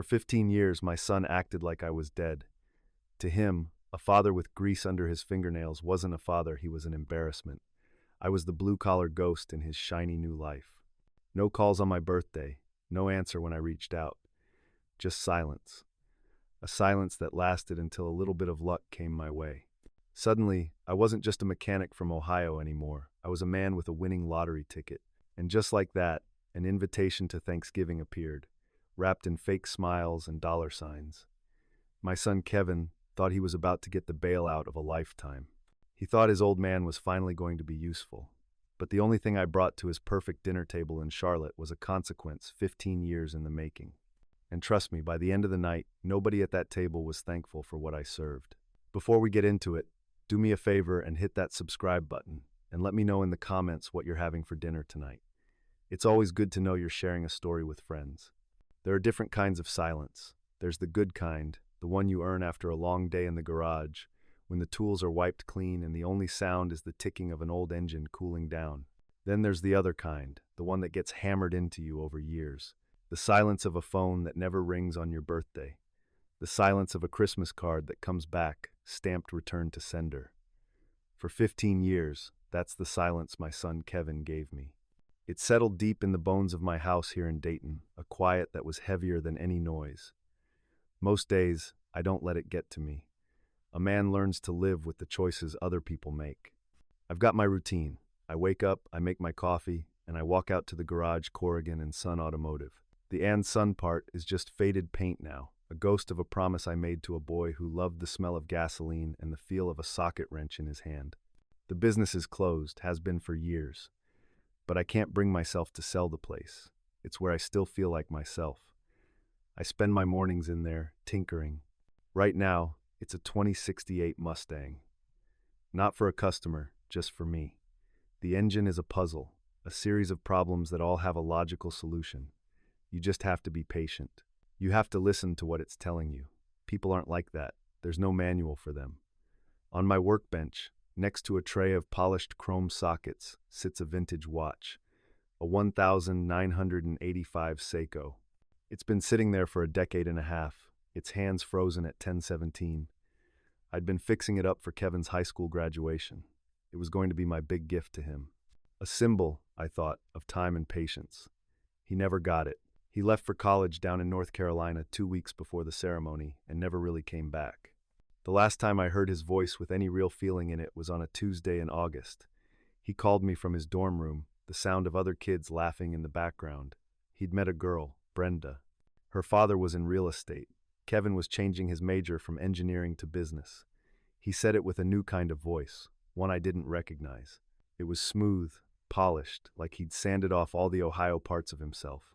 For 15 years, my son acted like I was dead. To him, a father with grease under his fingernails wasn't a father, he was an embarrassment. I was the blue-collar ghost in his shiny new life. No calls on my birthday, no answer when I reached out. Just silence. A silence that lasted until a little bit of luck came my way. Suddenly, I wasn't just a mechanic from Ohio anymore. I was a man with a winning lottery ticket. And just like that, an invitation to Thanksgiving appeared, wrapped in fake smiles and dollar signs. My son Kevin thought he was about to get the bailout of a lifetime. He thought his old man was finally going to be useful. But the only thing I brought to his perfect dinner table in Charlotte was a consequence 15 years in the making. And trust me, by the end of the night, nobody at that table was thankful for what I served. Before we get into it, do me a favor and hit that subscribe button, and let me know in the comments what you're having for dinner tonight. It's always good to know you're sharing a story with friends. There are different kinds of silence. There's the good kind, the one you earn after a long day in the garage, when the tools are wiped clean and the only sound is the ticking of an old engine cooling down. Then there's the other kind, the one that gets hammered into you over years. The silence of a phone that never rings on your birthday. The silence of a Christmas card that comes back, stamped return to sender. For 15 years, that's the silence my son Kevin gave me. It settled deep in the bones of my house here in Dayton, a quiet that was heavier than any noise. Most days, I don't let it get to me. A man learns to live with the choices other people make. I've got my routine. I wake up, I make my coffee, and I walk out to the garage, Corrigan and Son Automotive. The and Son part is just faded paint now, a ghost of a promise I made to a boy who loved the smell of gasoline and the feel of a socket wrench in his hand. The business is closed, has been for years. But I can't bring myself to sell the place. It's where I still feel like myself. I spend my mornings in there, tinkering. Right now, it's a 2068 Mustang. Not for a customer, just for me. The engine is a puzzle, a series of problems that all have a logical solution. You just have to be patient. You have to listen to what it's telling you. People aren't like that. There's no manual for them. On my workbench, next to a tray of polished chrome sockets, sits a vintage watch, a 1985 Seiko. It's been sitting there for a decade and a half, its hands frozen at 10:17. I'd been fixing it up for Kevin's high school graduation. It was going to be my big gift to him. A symbol, I thought, of time and patience. He never got it. He left for college down in North Carolina 2 weeks before the ceremony and never really came back. The last time I heard his voice with any real feeling in it was on a Tuesday in August. He called me from his dorm room, the sound of other kids laughing in the background. He'd met a girl, Brenda. Her father was in real estate. Kevin was changing his major from engineering to business. He said it with a new kind of voice, one I didn't recognize. It was smooth, polished, like he'd sanded off all the Ohio parts of himself.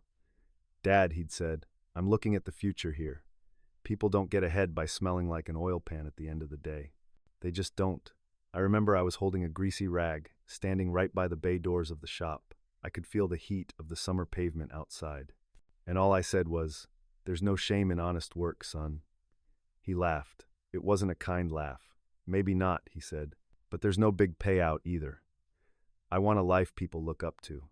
"Dad," he'd said, "I'm looking at the future here. People don't get ahead by smelling like an oil pan at the end of the day. They just don't." I remember I was holding a greasy rag, standing right by the bay doors of the shop. I could feel the heat of the summer pavement outside. And all I said was, "There's no shame in honest work, son." He laughed. It wasn't a kind laugh. "Maybe not," he said, "but there's no big payout either. I want a life people look up to."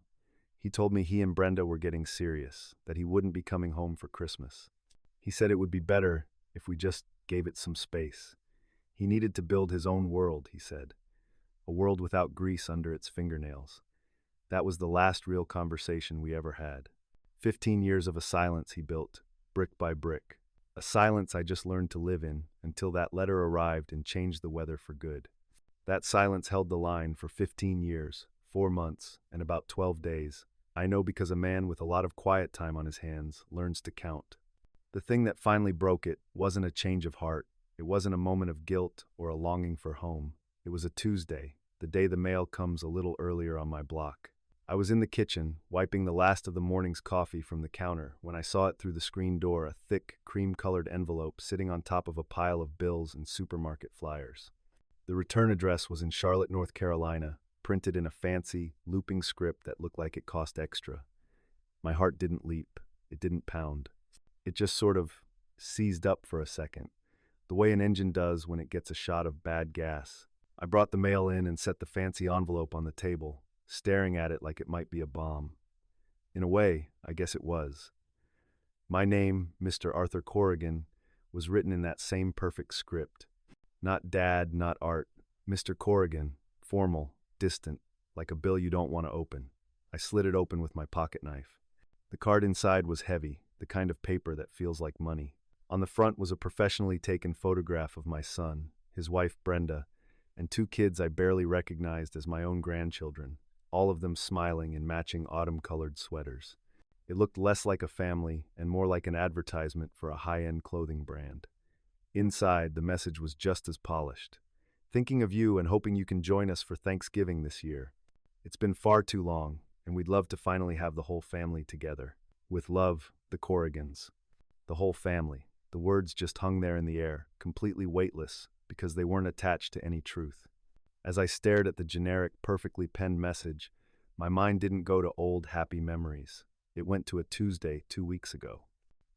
He told me he and Brenda were getting serious, that he wouldn't be coming home for Christmas. He said it would be better if we just gave it some space. He needed to build his own world, he said. A world without grease under its fingernails. That was the last real conversation we ever had. 15 years of a silence he built, brick by brick. A silence I just learned to live in until that letter arrived and changed the weather for good. That silence held the line for 15 years, 4 months, and about 12 days. I know because a man with a lot of quiet time on his hands learns to count. The thing that finally broke it wasn't a change of heart. It wasn't a moment of guilt or a longing for home. It was a Tuesday, the day the mail comes a little earlier on my block. I was in the kitchen, wiping the last of the morning's coffee from the counter, when I saw it through the screen door, a thick, cream-colored envelope sitting on top of a pile of bills and supermarket flyers. The return address was in Charlotte, North Carolina, printed in a fancy, looping script that looked like it cost extra. My heart didn't leap. It didn't pound. It just sort of seized up for a second, the way an engine does when it gets a shot of bad gas. I brought the mail in and set the fancy envelope on the table, staring at it like it might be a bomb. In a way, I guess it was. My name, Mr. Arthur Corrigan, was written in that same perfect script. Not Dad, not Art. Mr. Corrigan, formal, distant, like a bill you don't want to open. I slid it open with my pocket knife. The card inside was heavy, the kind of paper that feels like money. On the front was a professionally taken photograph of my son, his wife Brenda, and two kids I barely recognized as my own grandchildren, all of them smiling in matching autumn-colored sweaters. It looked less like a family and more like an advertisement for a high-end clothing brand. Inside, the message was just as polished. Thinking of you and hoping you can join us for Thanksgiving this year. It's been far too long, and we'd love to finally have the whole family together. With love, the Corrigans. The whole family. The words just hung there in the air, completely weightless, because they weren't attached to any truth. As I stared at the generic, perfectly penned message, my mind didn't go to old, happy memories. It went to a Tuesday 2 weeks ago.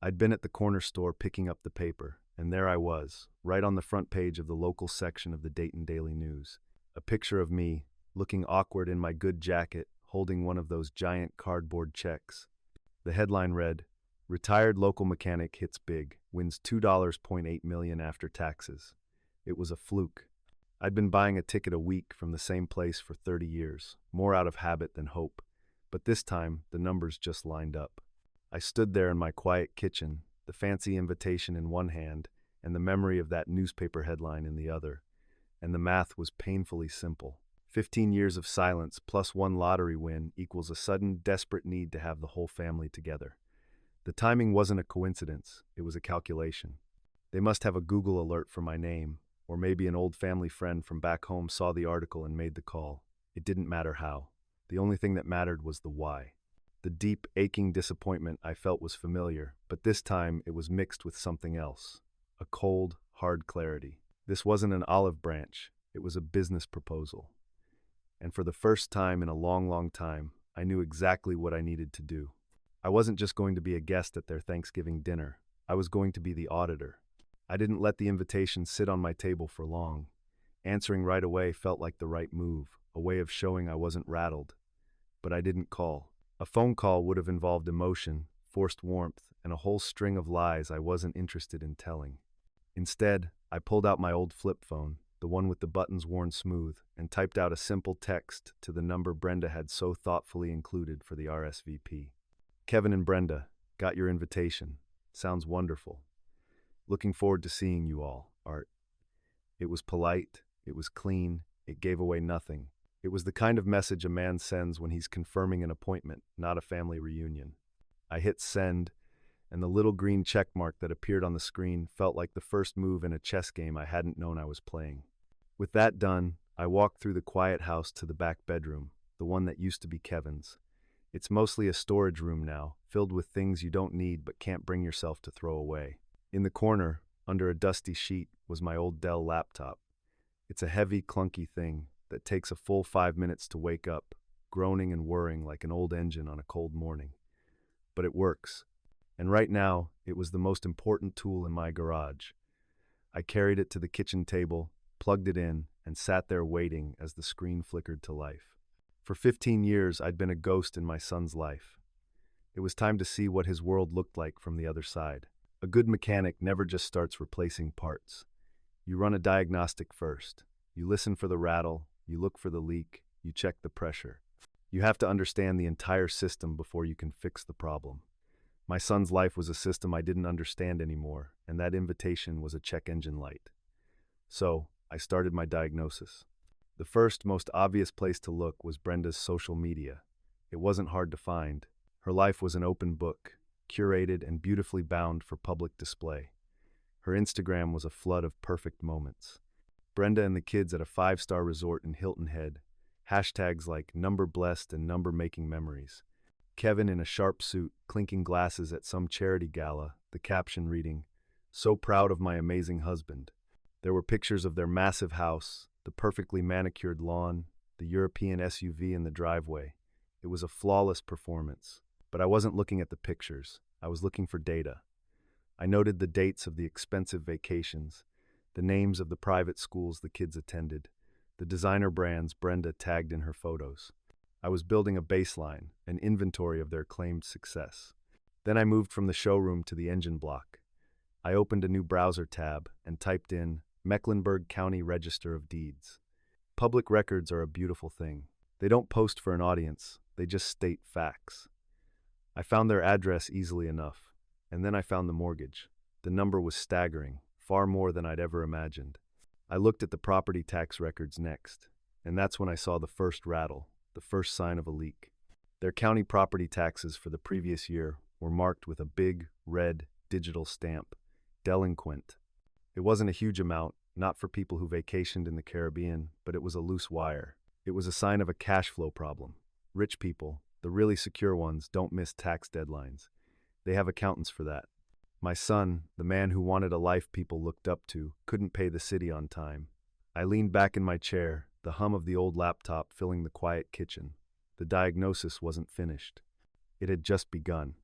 I'd been at the corner store picking up the paper, and there I was, right on the front page of the local section of the Dayton Daily News. A picture of me, looking awkward in my good jacket, holding one of those giant cardboard checks. The headline read, "Retired local mechanic hits big, wins $2.8 million after taxes." It was a fluke. I'd been buying a ticket a week from the same place for 30 years, more out of habit than hope. But this time, the numbers just lined up. I stood there in my quiet kitchen, the fancy invitation in one hand and the memory of that newspaper headline in the other. And the math was painfully simple. 15 years of silence plus one lottery win equals a sudden, desperate need to have the whole family together. The timing wasn't a coincidence, it was a calculation. They must have a Google alert for my name, or maybe an old family friend from back home saw the article and made the call. It didn't matter how. The only thing that mattered was the why. The deep, aching disappointment I felt was familiar, but this time it was mixed with something else. A cold, hard clarity. This wasn't an olive branch, it was a business proposal. And for the first time in a long, long time, I knew exactly what I needed to do. I wasn't just going to be a guest at their Thanksgiving dinner. I was going to be the auditor. I didn't let the invitation sit on my table for long. Answering right away felt like the right move, a way of showing I wasn't rattled. But I didn't call. A phone call would have involved emotion, forced warmth, and a whole string of lies I wasn't interested in telling. Instead, I pulled out my old flip phone, the one with the buttons worn smooth, and typed out a simple text to the number Brenda had so thoughtfully included for the RSVP. "Kevin and Brenda, got your invitation. Sounds wonderful. Looking forward to seeing you all, Art." It was polite, it was clean, it gave away nothing. It was the kind of message a man sends when he's confirming an appointment, not a family reunion. I hit send, and the little green check mark that appeared on the screen felt like the first move in a chess game I hadn't known I was playing. With that done, I walked through the quiet house to the back bedroom, the one that used to be Kevin's. It's mostly a storage room now, filled with things you don't need but can't bring yourself to throw away. In the corner, under a dusty sheet, was my old Dell laptop. It's a heavy, clunky thing that takes a full 5 minutes to wake up, groaning and whirring like an old engine on a cold morning. But it works. And right now, it was the most important tool in my garage. I carried it to the kitchen table, plugged it in, and sat there waiting as the screen flickered to life. For 15 years, I'd been a ghost in my son's life. It was time to see what his world looked like from the other side. A good mechanic never just starts replacing parts. You run a diagnostic first. You listen for the rattle, you look for the leak, you check the pressure. You have to understand the entire system before you can fix the problem. My son's life was a system I didn't understand anymore, and that invitation was a check engine light. So, I started my diagnosis. The first, most obvious place to look was Brenda's social media. It wasn't hard to find. Her life was an open book, curated and beautifully bound for public display. Her Instagram was a flood of perfect moments. Brenda and the kids at a 5-star resort in Hilton Head, hashtags like number blessed and number making memories. Kevin in a sharp suit, clinking glasses at some charity gala, the caption reading, "So proud of my amazing husband." There were pictures of their massive house, the perfectly manicured lawn, the European SUV in the driveway. It was a flawless performance. But I wasn't looking at the pictures. I was looking for data. I noted the dates of the expensive vacations, the names of the private schools the kids attended, the designer brands Brenda tagged in her photos. I was building a baseline, an inventory of their claimed success. Then I moved from the showroom to the engine block. I opened a new browser tab and typed in Mecklenburg County Register of Deeds. Public records are a beautiful thing. They don't post for an audience, they just state facts. I found their address easily enough, and then I found the mortgage. The number was staggering, far more than I'd ever imagined. I looked at the property tax records next, and that's when I saw the first rattle, the first sign of a leak. Their county property taxes for the previous year were marked with a big, red, digital stamp, delinquent. It wasn't a huge amount, not for people who vacationed in the Caribbean, but it was a loose wire. It was a sign of a cash flow problem. Rich people, the really secure ones, don't miss tax deadlines. They have accountants for that. My son, the man who wanted a life people looked up to, couldn't pay the city on time. I leaned back in my chair, the hum of the old laptop filling the quiet kitchen. The diagnosis wasn't finished. It had just begun.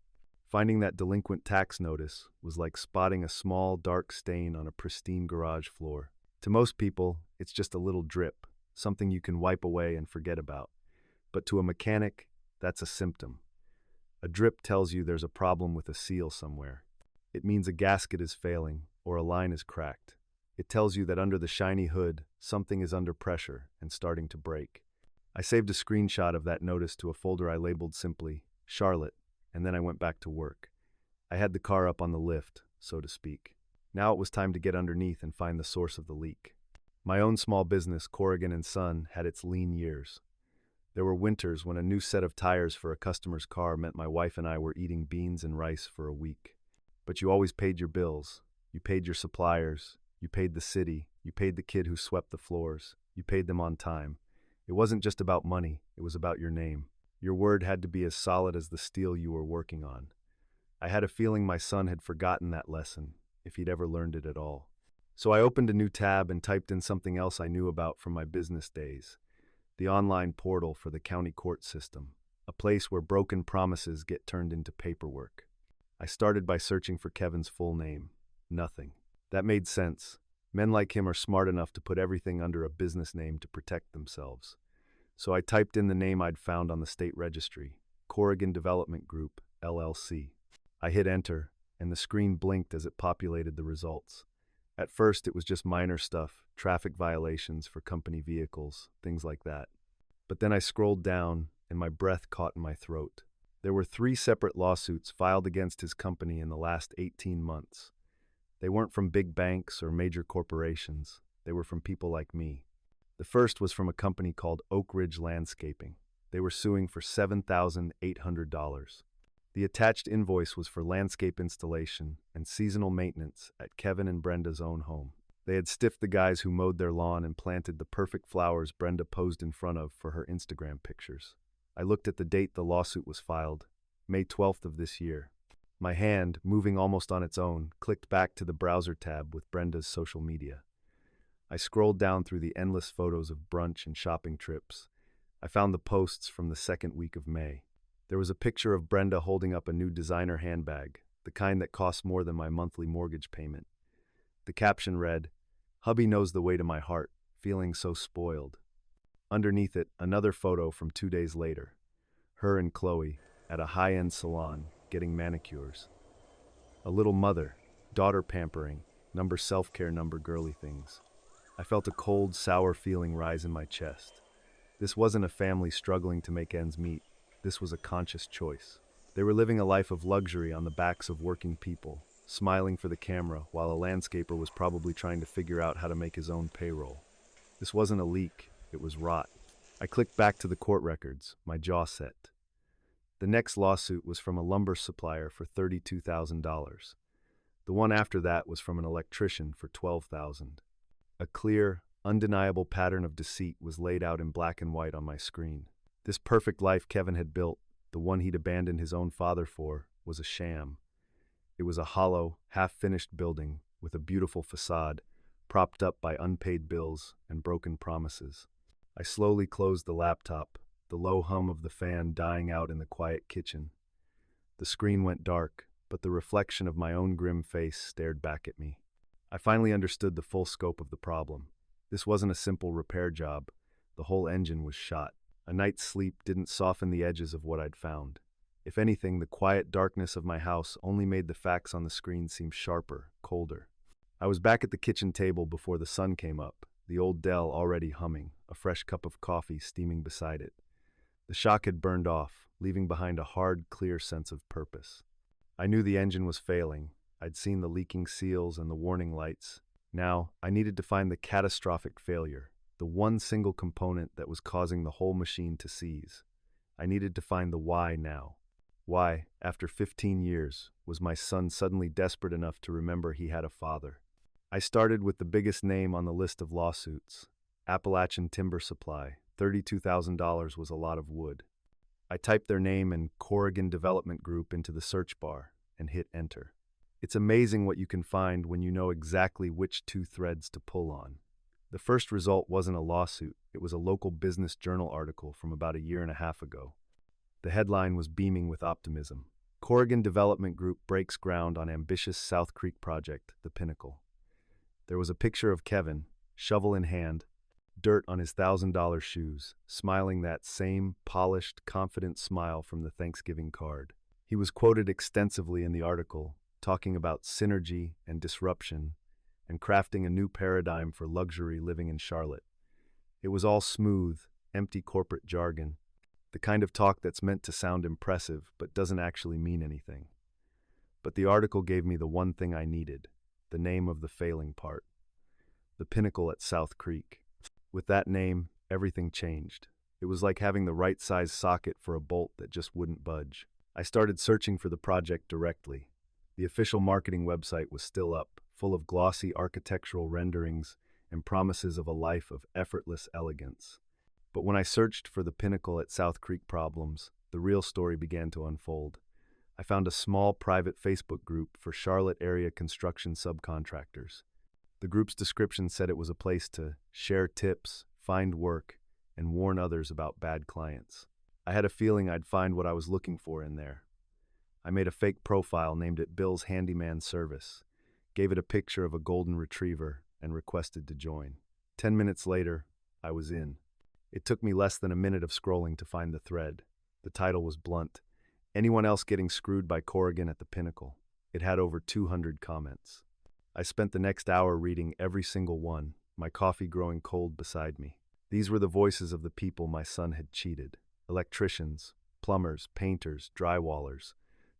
Finding that delinquent tax notice was like spotting a small, dark stain on a pristine garage floor. To most people, it's just a little drip, something you can wipe away and forget about. But to a mechanic, that's a symptom. A drip tells you there's a problem with a seal somewhere. It means a gasket is failing or a line is cracked. It tells you that under the shiny hood, something is under pressure and starting to break. I saved a screenshot of that notice to a folder I labeled simply Charlotte, and then I went back to work. I had the car up on the lift, so to speak. Now it was time to get underneath and find the source of the leak. My own small business, Corrigan and Son, had its lean years. There were winters when a new set of tires for a customer's car meant my wife and I were eating beans and rice for a week. But you always paid your bills. You paid your suppliers. You paid the city. You paid the kid who swept the floors. You paid them on time. It wasn't just about money. It was about your name. Your word had to be as solid as the steel you were working on. I had a feeling my son had forgotten that lesson, if he'd ever learned it at all. So I opened a new tab and typed in something else I knew about from my business days. The online portal for the county court system, a place where broken promises get turned into paperwork. I started by searching for Kevin's full name. Nothing. That made sense. Men like him are smart enough to put everything under a business name to protect themselves. So I typed in the name I'd found on the state registry, Corrigan Development Group, LLC. I hit enter, and the screen blinked as it populated the results. At first, it was just minor stuff, traffic violations for company vehicles, things like that. But then I scrolled down, and my breath caught in my throat. There were 3 separate lawsuits filed against his company in the last 18 months. They weren't from big banks or major corporations. They were from people like me. The first was from a company called Oak Ridge Landscaping. They were suing for $7,800. The attached invoice was for landscape installation and seasonal maintenance at Kevin and Brenda's own home. They had stiffed the guys who mowed their lawn and planted the perfect flowers Brenda posed in front of for her Instagram pictures. I looked at the date the lawsuit was filed, May 12th of this year. My hand, moving almost on its own, clicked back to the browser tab with Brenda's social media. I scrolled down through the endless photos of brunch and shopping trips. I found the posts from the second week of May. There was a picture of Brenda holding up a new designer handbag, the kind that costs more than my monthly mortgage payment. The caption read, "Hubby knows the way to my heart, feeling so spoiled." Underneath it, another photo from 2 days later. Her and Chloe, at a high-end salon, getting manicures. A little mother, daughter pampering, number self-care, number girly things. I felt a cold, sour feeling rise in my chest. This wasn't a family struggling to make ends meet. This was a conscious choice. They were living a life of luxury on the backs of working people, smiling for the camera while a landscaper was probably trying to figure out how to make his own payroll. This wasn't a leak, it was rot. I clicked back to the court records, my jaw set. The next lawsuit was from a lumber supplier for $32,000. The one after that was from an electrician for $12,000. A clear, undeniable pattern of deceit was laid out in black and white on my screen. This perfect life Kevin had built, the one he'd abandoned his own father for, was a sham. It was a hollow, half-finished building with a beautiful facade, propped up by unpaid bills and broken promises. I slowly closed the laptop, the low hum of the fan dying out in the quiet kitchen. The screen went dark, but the reflection of my own grim face stared back at me. I finally understood the full scope of the problem. This wasn't a simple repair job. The whole engine was shot. A night's sleep didn't soften the edges of what I'd found. If anything, the quiet darkness of my house only made the facts on the screen seem sharper, colder. I was back at the kitchen table before the sun came up, the old Dell already humming, a fresh cup of coffee steaming beside it. The shock had burned off, leaving behind a hard, clear sense of purpose. I knew the engine was failing. I'd seen the leaking seals and the warning lights. Now, I needed to find the catastrophic failure, the one single component that was causing the whole machine to seize. I needed to find the why now. Why, after 15 years, was my son suddenly desperate enough to remember he had a father? I started with the biggest name on the list of lawsuits. Appalachian Timber Supply. $32,000 was a lot of wood. I typed their name and Corrigan Development Group into the search bar and hit enter. It's amazing what you can find when you know exactly which two threads to pull on. The first result wasn't a lawsuit, it was a local business journal article from about a year and a half ago. The headline was beaming with optimism. Corrigan Development Group breaks ground on ambitious South Creek project, The Pinnacle. There was a picture of Kevin, shovel in hand, dirt on his $1,000 shoes, smiling that same polished, confident smile from the Thanksgiving card. He was quoted extensively in the article, talking about synergy and disruption, and crafting a new paradigm for luxury living in Charlotte. It was all smooth, empty corporate jargon, the kind of talk that's meant to sound impressive but doesn't actually mean anything. But the article gave me the one thing I needed, the name of the failing part. The Pinnacle at South Creek. With that name, everything changed. It was like having the right size socket for a bolt that just wouldn't budge. I started searching for the project directly. The official marketing website was still up, full of glossy architectural renderings and promises of a life of effortless elegance. But when I searched for the Pinnacle at South Creek problems, the real story began to unfold. I found a small private Facebook group for Charlotte area construction subcontractors. The group's description said it was a place to share tips, find work, and warn others about bad clients. I had a feeling I'd find what I was looking for in there. I made a fake profile, named it Bill's Handyman Service, gave it a picture of a golden retriever, and requested to join. 10 minutes later, I was in. It took me less than a minute of scrolling to find the thread. The title was blunt. Anyone else getting screwed by Corrigan at the Pinnacle? It had over 200 comments. I spent the next hour reading every single one, my coffee growing cold beside me. These were the voices of the people my son had cheated. Electricians, plumbers, painters, drywallers.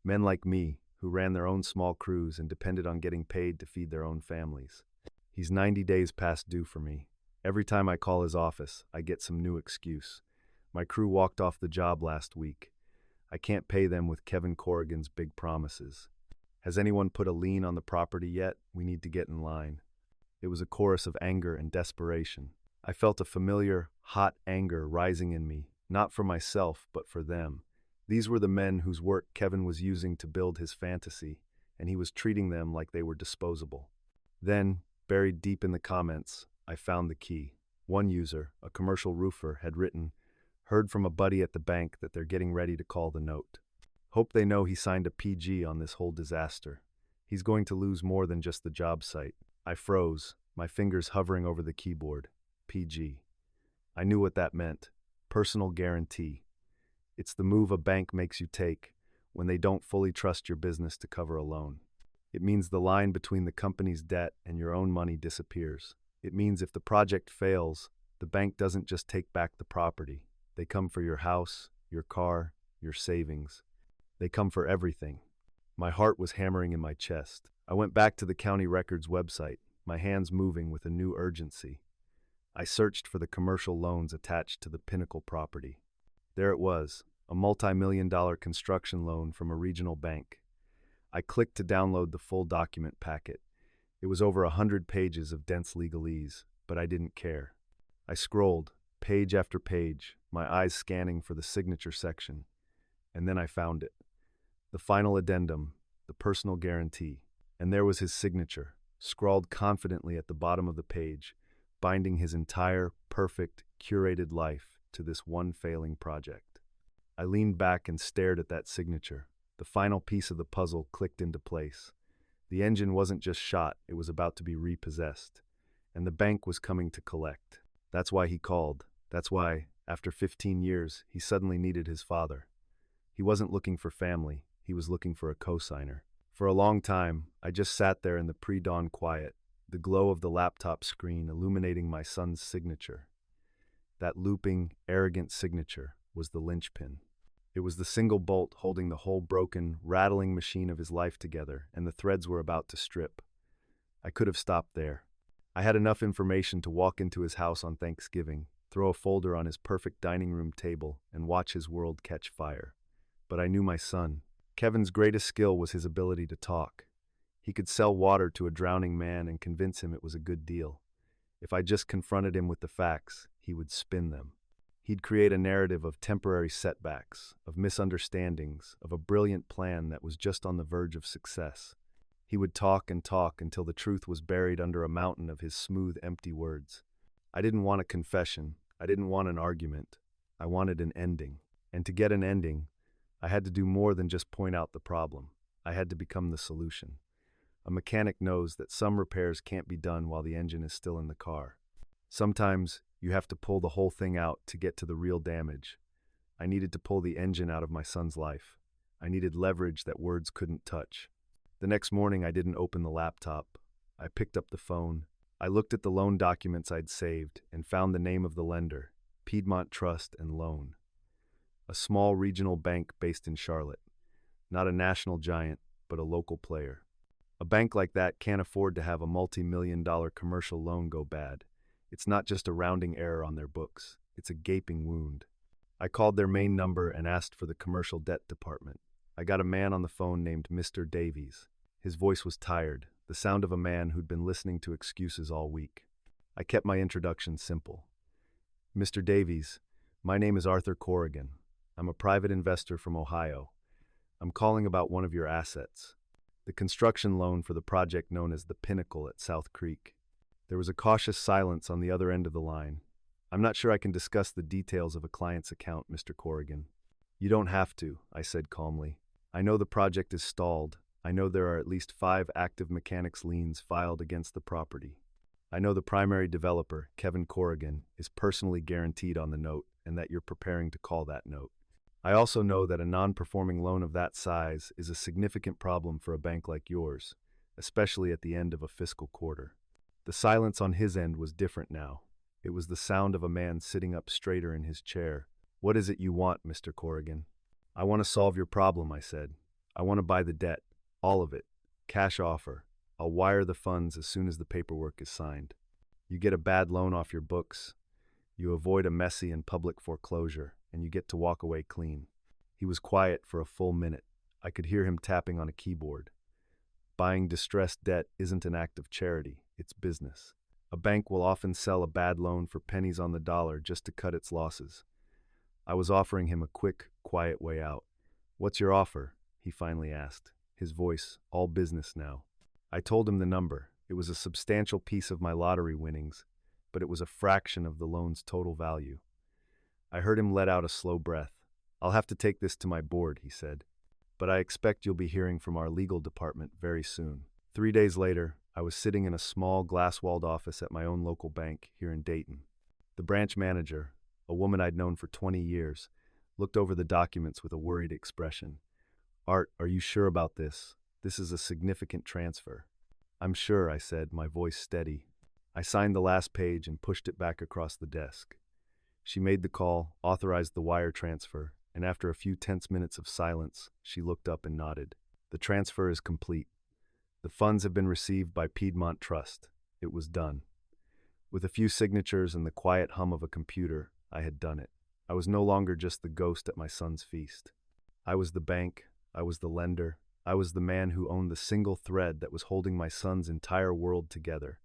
Men like me, who ran their own small crews and depended on getting paid to feed their own families. He's 90 days past due for me. Every time I call his office, I get some new excuse. My crew walked off the job last week. I can't pay them with Kevin Corrigan's big promises. Has anyone put a lien on the property yet? We need to get in line. It was a chorus of anger and desperation. I felt a familiar, hot anger rising in me, not for myself, but for them. These were the men whose work Kevin was using to build his fantasy, and he was treating them like they were disposable. Then, buried deep in the comments, I found the key. One user, a commercial roofer, had written, "Heard from a buddy at the bank that they're getting ready to call the note. Hope they know he signed a PG on this whole disaster. He's going to lose more than just the job site." I froze, my fingers hovering over the keyboard. PG. I knew what that meant. Personal guarantee. It's the move a bank makes you take when they don't fully trust your business to cover a loan. It means the line between the company's debt and your own money disappears. It means if the project fails, the bank doesn't just take back the property. They come for your house, your car, your savings. They come for everything. My heart was hammering in my chest. I went back to the county records website, my hands moving with a new urgency. I searched for the commercial loans attached to the Pinnacle property. There it was, a multi-million-dollar construction loan from a regional bank. I clicked to download the full document packet. It was over 100 pages of dense legalese, but I didn't care. I scrolled, page after page, my eyes scanning for the signature section, and then I found it. The final addendum, the personal guarantee, and there was his signature, scrawled confidently at the bottom of the page, binding his entire, perfect, curated life to this one failing project. I leaned back and stared at that signature. The final piece of the puzzle clicked into place. The engine wasn't just shot, it was about to be repossessed. And the bank was coming to collect. That's why he called. That's why, after 15 years, he suddenly needed his father. He wasn't looking for family, he was looking for a cosigner. For a long time, I just sat there in the pre-dawn quiet, the glow of the laptop screen illuminating my son's signature. That looping, arrogant signature was the linchpin. It was the single bolt holding the whole broken, rattling machine of his life together, and the threads were about to strip. I could have stopped there. I had enough information to walk into his house on Thanksgiving, throw a folder on his perfect dining room table, and watch his world catch fire. But I knew my son. Kevin's greatest skill was his ability to talk. He could sell water to a drowning man and convince him it was a good deal. If I just confronted him with the facts, he would spin them. He'd create a narrative of temporary setbacks, of misunderstandings, of a brilliant plan that was just on the verge of success. He would talk and talk until the truth was buried under a mountain of his smooth, empty words. I didn't want a confession. I didn't want an argument. I wanted an ending. And to get an ending, I had to do more than just point out the problem. I had to become the solution. A mechanic knows that some repairs can't be done while the engine is still in the car. Sometimes you have to pull the whole thing out to get to the real damage. I needed to pull the engine out of my son's life. I needed leverage that words couldn't touch. The next morning, I didn't open the laptop. I picked up the phone. I looked at the loan documents I'd saved and found the name of the lender, Piedmont Trust and Loan. A small regional bank based in Charlotte. Not a national giant, but a local player. A bank like that can't afford to have a multi-million-dollar commercial loan go bad. It's not just a rounding error on their books. It's a gaping wound. I called their main number and asked for the commercial debt department. I got a man on the phone named Mr. Davies. His voice was tired, the sound of a man who'd been listening to excuses all week. I kept my introduction simple. Mr. Davies, my name is Arthur Corrigan. I'm a private investor from Ohio. I'm calling about one of your assets, the construction loan for the project known as the Pinnacle at South Creek. There was a cautious silence on the other end of the line. I'm not sure I can discuss the details of a client's account, Mr. Corrigan. You don't have to, I said calmly. I know the project is stalled. I know there are at least 5 active mechanics liens filed against the property. I know the primary developer, Kevin Corrigan, is personally guaranteed on the note and that you're preparing to call that note. I also know that a non-performing loan of that size is a significant problem for a bank like yours, especially at the end of a fiscal quarter. The silence on his end was different now. It was the sound of a man sitting up straighter in his chair. What is it you want, Mr. Corrigan? I want to solve your problem, I said. I want to buy the debt, all of it. Cash offer. I'll wire the funds as soon as the paperwork is signed. You get a bad loan off your books. You avoid a messy and public foreclosure, and you get to walk away clean. He was quiet for a full minute. I could hear him tapping on a keyboard. Buying distressed debt isn't an act of charity, it's business. A bank will often sell a bad loan for pennies on the dollar just to cut its losses. I was offering him a quick, quiet way out. What's your offer? He finally asked, his voice all business now. I told him the number. It was a substantial piece of my lottery winnings, but it was a fraction of the loan's total value. I heard him let out a slow breath. I'll have to take this to my board, he said. But I expect you'll be hearing from our legal department very soon. 3 days later, I was sitting in a small glass-walled office at my own local bank here in Dayton. The branch manager, a woman I'd known for 20 years, looked over the documents with a worried expression. Art, are you sure about this? This is a significant transfer. I'm sure, I said, my voice steady. I signed the last page and pushed it back across the desk. She made the call, authorized the wire transfer, and after a few tense minutes of silence, she looked up and nodded. The transfer is complete. The funds have been received by Piedmont Trust. It was done. With a few signatures and the quiet hum of a computer, I had done it. I was no longer just the ghost at my son's feast. I was the bank. I was the lender. I was the man who owned the single thread that was holding my son's entire world together.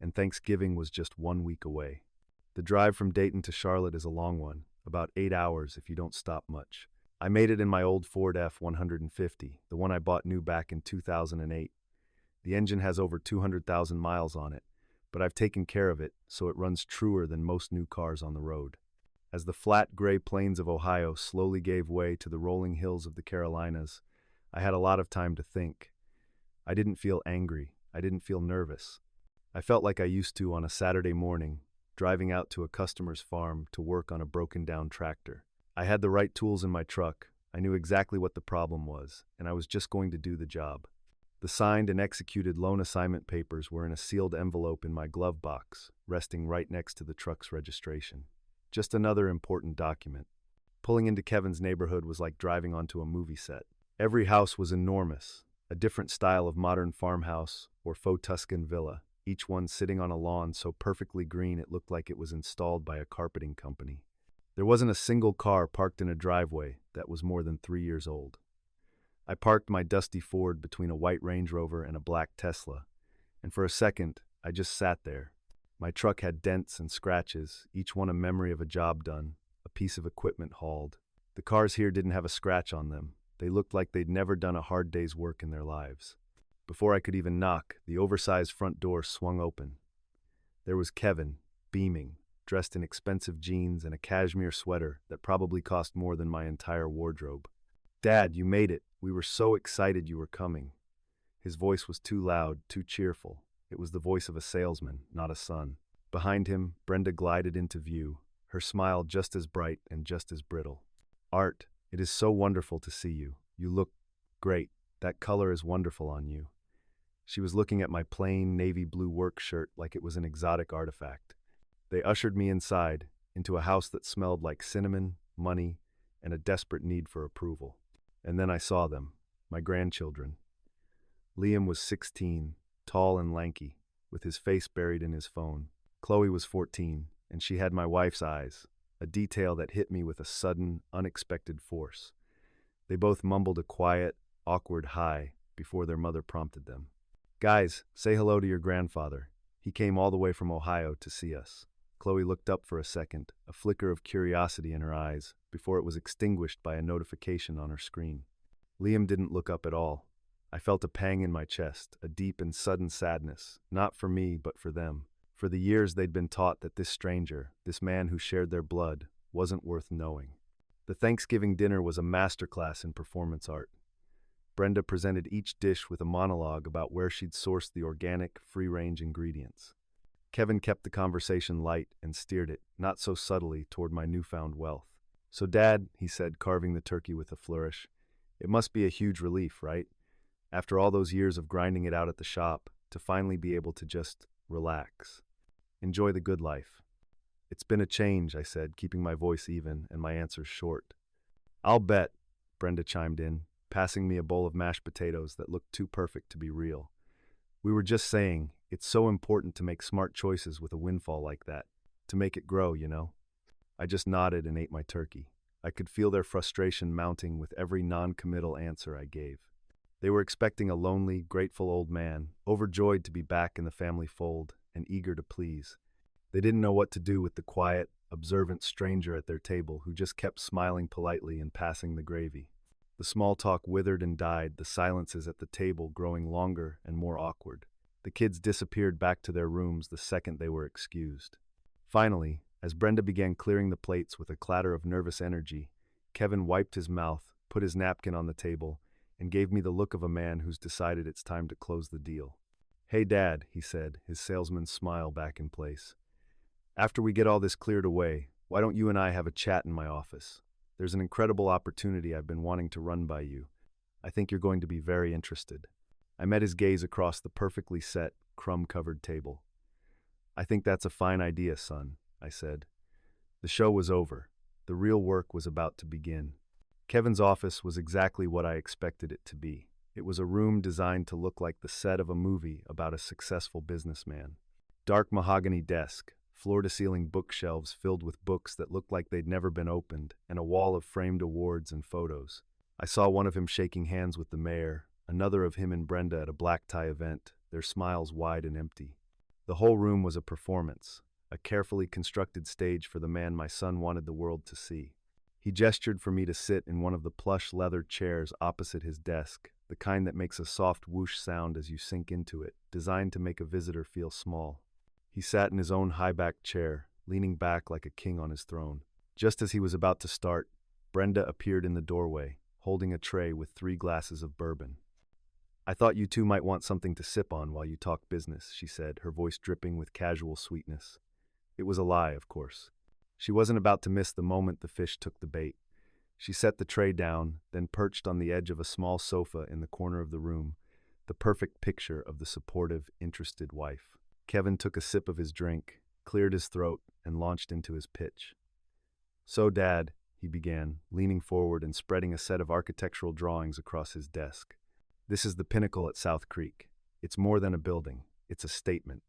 And Thanksgiving was just 1 week away. The drive from Dayton to Charlotte is a long one, about 8 hours if you don't stop much. I made it in my old Ford F-150, the one I bought new back in 2008. The engine has over 200,000 miles on it, but I've taken care of it so it runs truer than most new cars on the road. As the flat gray plains of Ohio slowly gave way to the rolling hills of the Carolinas, I had a lot of time to think. I didn't feel angry. I didn't feel nervous. I felt like I used to on a Saturday morning, driving out to a customer's farm to work on a broken-down tractor. I had the right tools in my truck. I knew exactly what the problem was, and I was just going to do the job. The signed and executed loan assignment papers were in a sealed envelope in my glove box, resting right next to the truck's registration. Just another important document. Pulling into Kevin's neighborhood was like driving onto a movie set. Every house was enormous, a different style of modern farmhouse or faux Tuscan villa, each one sitting on a lawn so perfectly green it looked like it was installed by a carpeting company. There wasn't a single car parked in a driveway that was more than 3 years old. I parked my dusty Ford between a white Range Rover and a black Tesla, and for a second, I just sat there. My truck had dents and scratches, each one a memory of a job done, a piece of equipment hauled. The cars here didn't have a scratch on them. They looked like they'd never done a hard day's work in their lives. Before I could even knock, the oversized front door swung open. There was Kevin, beaming, dressed in expensive jeans and a cashmere sweater that probably cost more than my entire wardrobe. "Dad, you made it. We were so excited you were coming." His voice was too loud, too cheerful. It was the voice of a salesman, not a son. Behind him, Brenda glided into view, her smile just as bright and just as brittle. "Art, it is so wonderful to see you. You look great. That color is wonderful on you." She was looking at my plain navy blue work shirt like it was an exotic artifact. They ushered me inside, into a house that smelled like cinnamon, money, and a desperate need for approval. And then I saw them, my grandchildren. Liam was 16, tall and lanky, with his face buried in his phone. Chloe was 14, and she had my wife's eyes, a detail that hit me with a sudden, unexpected force. They both mumbled a quiet, awkward hi before their mother prompted them. "Guys, say hello to your grandfather. He came all the way from Ohio to see us." Chloe looked up for a second, a flicker of curiosity in her eyes, before it was extinguished by a notification on her screen. Liam didn't look up at all. I felt a pang in my chest, a deep and sudden sadness, not for me, but for them. For the years they'd been taught that this stranger, this man who shared their blood, wasn't worth knowing. The Thanksgiving dinner was a masterclass in performance art. Brenda presented each dish with a monologue about where she'd sourced the organic, free-range ingredients. Kevin kept the conversation light and steered it, not so subtly, toward my newfound wealth. "So, Dad," he said, carving the turkey with a flourish, "it must be a huge relief, right? After all those years of grinding it out at the shop, to finally be able to just relax. Enjoy the good life." "It's been a change," I said, keeping my voice even and my answers short. "I'll bet," Brenda chimed in, passing me a bowl of mashed potatoes that looked too perfect to be real. "We were just saying, it's so important to make smart choices with a windfall like that, to make it grow, you know?" I just nodded and ate my turkey. I could feel their frustration mounting with every non-committal answer I gave. They were expecting a lonely, grateful old man, overjoyed to be back in the family fold and eager to please. They didn't know what to do with the quiet, observant stranger at their table who just kept smiling politely and passing the gravy. The small talk withered and died, the silences at the table growing longer and more awkward. The kids disappeared back to their rooms the second they were excused. Finally, as Brenda began clearing the plates with a clatter of nervous energy, Kevin wiped his mouth, put his napkin on the table, and gave me the look of a man who's decided it's time to close the deal. "Hey, Dad," he said, his salesman's smile back in place. "After we get all this cleared away, why don't you and I have a chat in my office? There's an incredible opportunity I've been wanting to run by you. I think you're going to be very interested." I met his gaze across the perfectly set, crumb-covered table. "I think that's a fine idea, son," I said. The show was over. The real work was about to begin. Kevin's office was exactly what I expected it to be. It was a room designed to look like the set of a movie about a successful businessman. Dark mahogany desk, floor-to-ceiling bookshelves filled with books that looked like they'd never been opened, and a wall of framed awards and photos. I saw one of him shaking hands with the mayor, another of him and Brenda at a black tie event, their smiles wide and empty. The whole room was a performance, a carefully constructed stage for the man my son wanted the world to see. He gestured for me to sit in one of the plush leather chairs opposite his desk, the kind that makes a soft whoosh sound as you sink into it, designed to make a visitor feel small. He sat in his own high-backed chair, leaning back like a king on his throne. Just as he was about to start, Brenda appeared in the doorway, holding a tray with 3 glasses of bourbon. "I thought you two might want something to sip on while you talk business," she said, her voice dripping with casual sweetness. It was a lie, of course. She wasn't about to miss the moment the fish took the bait. She set the tray down, then perched on the edge of a small sofa in the corner of the room, the perfect picture of the supportive, interested wife. Kevin took a sip of his drink, cleared his throat, and launched into his pitch. "So, Dad," he began, leaning forward and spreading a set of architectural drawings across his desk. "This is the pinnacle at South Creek. It's more than a building. It's a statement.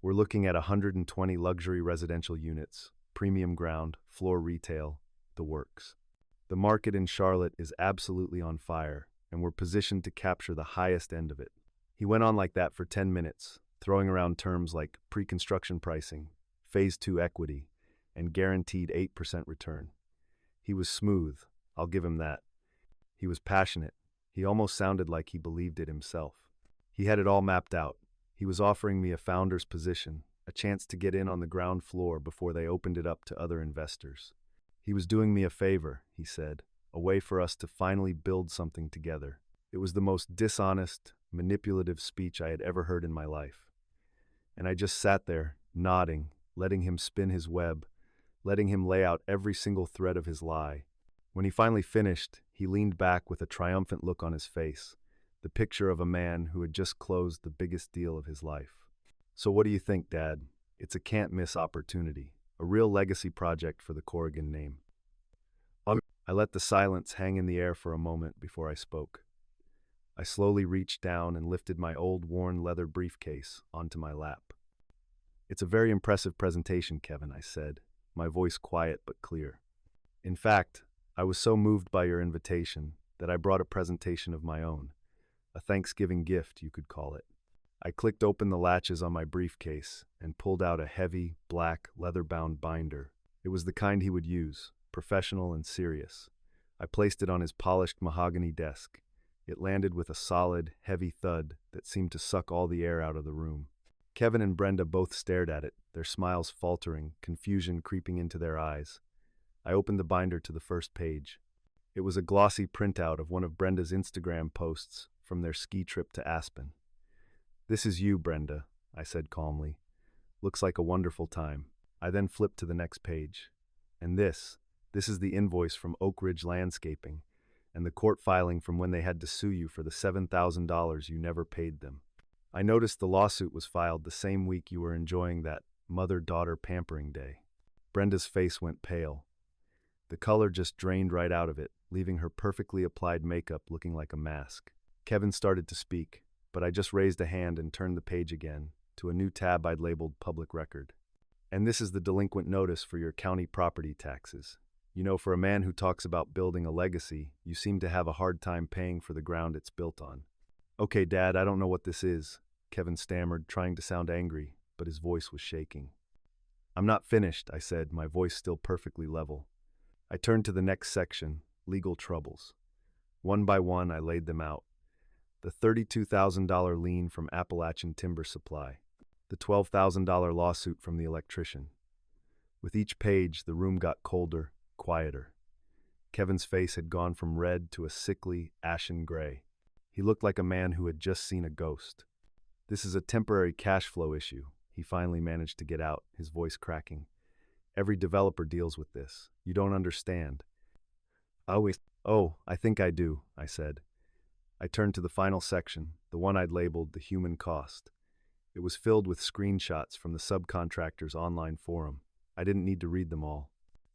We're looking at 120 luxury residential units, premium ground, floor retail, the works. The market in Charlotte is absolutely on fire, and we're positioned to capture the highest end of it." He went on like that for 10 minutes, throwing around terms like pre-construction pricing, phase 2 equity, and guaranteed 8% return. He was smooth, I'll give him that. He was passionate. He almost sounded like he believed it himself. He had it all mapped out. He was offering me a founder's position, a chance to get in on the ground floor before they opened it up to other investors. He was doing me a favor, he said, a way for us to finally build something together. It was the most dishonest, manipulative speech I had ever heard in my life. And I just sat there, nodding, letting him spin his web, letting him lay out every single thread of his lie. When he finally finished, he leaned back with a triumphant look on his face, the picture of a man who had just closed the biggest deal of his life. "So what do you think, Dad? It's a can't-miss opportunity, a real legacy project for the Corrigan name." I let the silence hang in the air for a moment before I spoke. I slowly reached down and lifted my old worn leather briefcase onto my lap. "It's a very impressive presentation, Kevin," I said, my voice quiet but clear. "In fact, I was so moved by your invitation that I brought a presentation of my own, a Thanksgiving gift, you could call it." I clicked open the latches on my briefcase and pulled out a heavy, black, leather-bound binder. It was the kind he would use, professional and serious. I placed it on his polished mahogany desk. It landed with a solid, heavy thud that seemed to suck all the air out of the room. Kevin and Brenda both stared at it, their smiles faltering, confusion creeping into their eyes. I opened the binder to the first page. It was a glossy printout of one of Brenda's Instagram posts from their ski trip to Aspen. "This is you, Brenda," I said calmly. "Looks like a wonderful time." I then flipped to the next page. "And this is the invoice from Oak Ridge Landscaping, and the court filing from when they had to sue you for the $7,000 you never paid them. I noticed the lawsuit was filed the same week you were enjoying that mother-daughter pampering day." Brenda's face went pale. The color just drained right out of it, leaving her perfectly applied makeup looking like a mask. Kevin started to speak, but I just raised a hand and turned the page again to a new tab I'd labeled Public Record. "And this is the delinquent notice for your county property taxes. You know, for a man who talks about building a legacy, you seem to have a hard time paying for the ground it's built on." "Okay, Dad, I don't know what this is," Kevin stammered, trying to sound angry, but his voice was shaking. "I'm not finished," I said, my voice still perfectly level. I turned to the next section, legal troubles. One by one, I laid them out. The $32,000 lien from Appalachian Timber Supply. The $12,000 lawsuit from the electrician. With each page, the room got colder, quieter. Kevin's face had gone from red to a sickly, ashen gray. He looked like a man who had just seen a ghost. "This is a temporary cash flow issue," he finally managed to get out, his voice cracking. "Every developer deals with this. You don't understand." "Oh, I think I do," I said. I turned to the final section, the one I'd labeled the human cost. It was filled with screenshots from the subcontractor's online forum. I didn't need to read them all.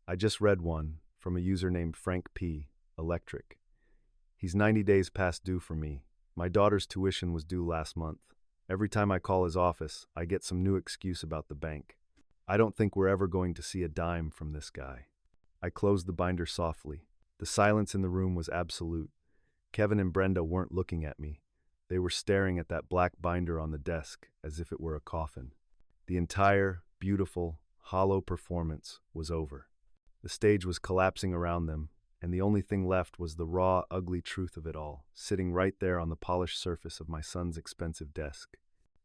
I just read one from a user named Frank P. Electric. "He's 90 days past due for me. My daughter's tuition was due last month. Every time I call his office, I get some new excuse about the bank. I don't think we're ever going to see a dime from this guy." I closed the binder softly. The silence in the room was absolute. Kevin and Brenda weren't looking at me. They were staring at that black binder on the desk as if it were a coffin. The entire, beautiful, hollow performance was over. The stage was collapsing around them, and the only thing left was the raw, ugly truth of it all, sitting right there on the polished surface of my son's expensive desk.